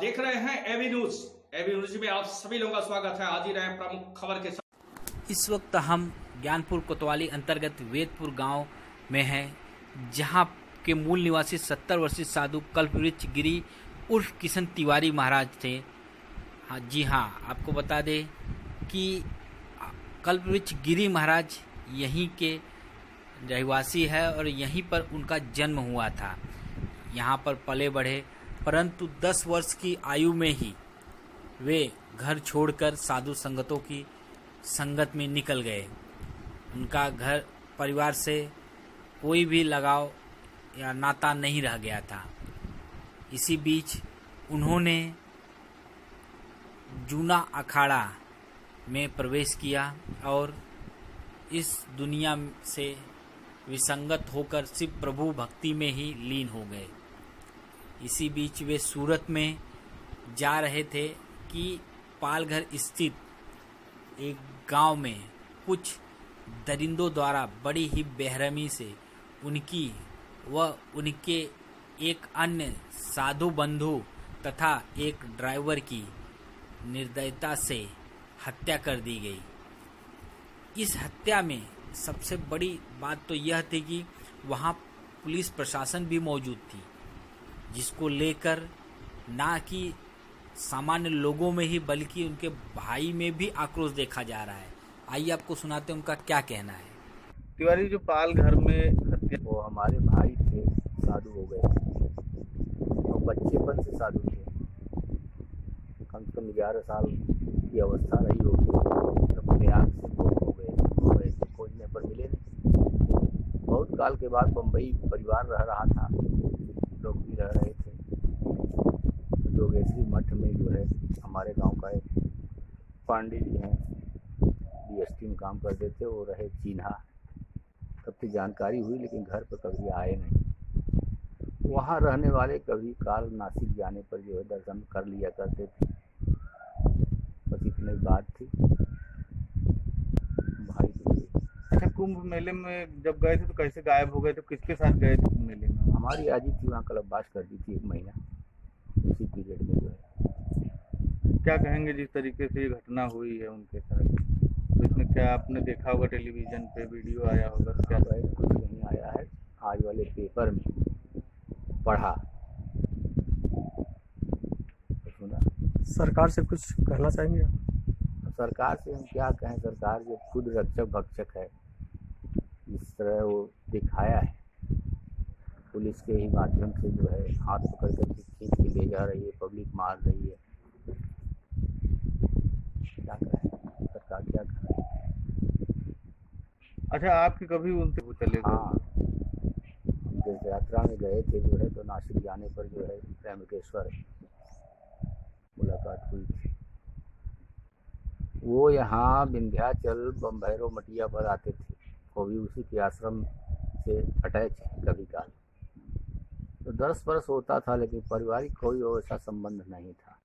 देख रहे हैं एबी न्यूज। एबी न्यूज में आप सभी लोगों का स्वागत है। आज ही रहे प्रमुख खबर के साथ। इस वक्त हम ज्ञानपुर कोतवाली अंतर्गत वेदपुर गांव में हैं, जहां के मूल निवासी 70 वर्षीय साधु कल्पवृक्ष गिरी उर्फ किशन तिवारी महाराज थे। हाँ जी हाँ, आपको बता दें कि कल्पवृक्ष गिरी महाराज यहीं के रहवासी है और यहीं पर उनका जन्म हुआ था। यहाँ पर पले बढ़े, परंतु 10 वर्ष की आयु में ही वे घर छोड़कर साधु संगतों की संगत में निकल गए। उनका घर परिवार से कोई भी लगाव या नाता नहीं रह गया था। इसी बीच उन्होंने जूना अखाड़ा में प्रवेश किया और इस दुनिया से विसंगत होकर शिव प्रभु भक्ति में ही लीन हो गए। इसी बीच वे सूरत में जा रहे थे कि पालघर स्थित एक गांव में कुछ दरिंदों द्वारा बड़ी ही बेरहमी से उनकी व उनके एक अन्य साधु बंधु तथा एक ड्राइवर की निर्दयता से हत्या कर दी गई। इस हत्या में सबसे बड़ी बात तो यह थी कि वहाँ पुलिस प्रशासन भी मौजूद थी, जिसको लेकर ना कि सामान्य लोगों में ही बल्कि उनके भाई में भी आक्रोश देखा जा रहा है। आइए आपको सुनाते हैं उनका क्या कहना है। तिवारी जो पाल घर में हत्या, वो हमारे भाई थे, साधु हो गए और बच्चेपन से साधु थे। कम से कम 11 साल की अवस्था रही होगी तब प्रयाग से हो गए थे, खोजने पर मिले नहीं। बहुत काल के बाद बम्बई परिवार रह रहा था, लोग भी रह रहे थे। जोगेश्वरी मठ में जो है हमारे गांव का एक पांडे जी हैं, DST में काम करते थे, वो रहे चीन्हा। तब की जानकारी हुई, लेकिन घर पर कभी आए नहीं। वहाँ रहने वाले कभी काल नासिक जाने पर जो है दर्शन कर लिया करते थे, बस इतनी बात थी। भाई अच्छा, कुंभ मेले में जब गए थे तो कैसे गायब हो गए थे? किसके साथ गए थे कुंभ मेले में? हमारी आजी थी, वहाँ कलबाश कर दी थी 1 महीना, उसी पीरियड में जो है। क्या कहेंगे जिस तरीके से ये घटना हुई है उनके साथ? तो इसमें क्या आपने देखा होगा, टेलीविजन पे वीडियो आया होगा, क्या? कुछ नहीं आया है, आज वाले पेपर में पढ़ा तो सुना। सरकार से कुछ कहना चाहेंगे आप? सरकार से हम क्या कहें, सरकार जो खुद रक्षक भक्षक है, जिस तरह वो दिखाया है, पुलिस के ही माध्यम से जो है हाथ पकड़ कर खींच के ले जा रही है, पब्लिक मार रही है। क्या करें, सरकार क्या करे। अच्छा, आपके कभी उनसे वो चले गए? हाँ, जिस यात्रा में गए थे जो है, तो नासिक जाने पर जो है त्र्यंबकेश्वर मुलाकात हुई थी। वो यहाँ विंध्याचल बमभैरव मटिया पर आते थे, वो भी उसी के आश्रम से अटैच कभी काल। तो 10 वर्ष होता था, लेकिन पारिवारिक कोई वैसा संबंध नहीं था।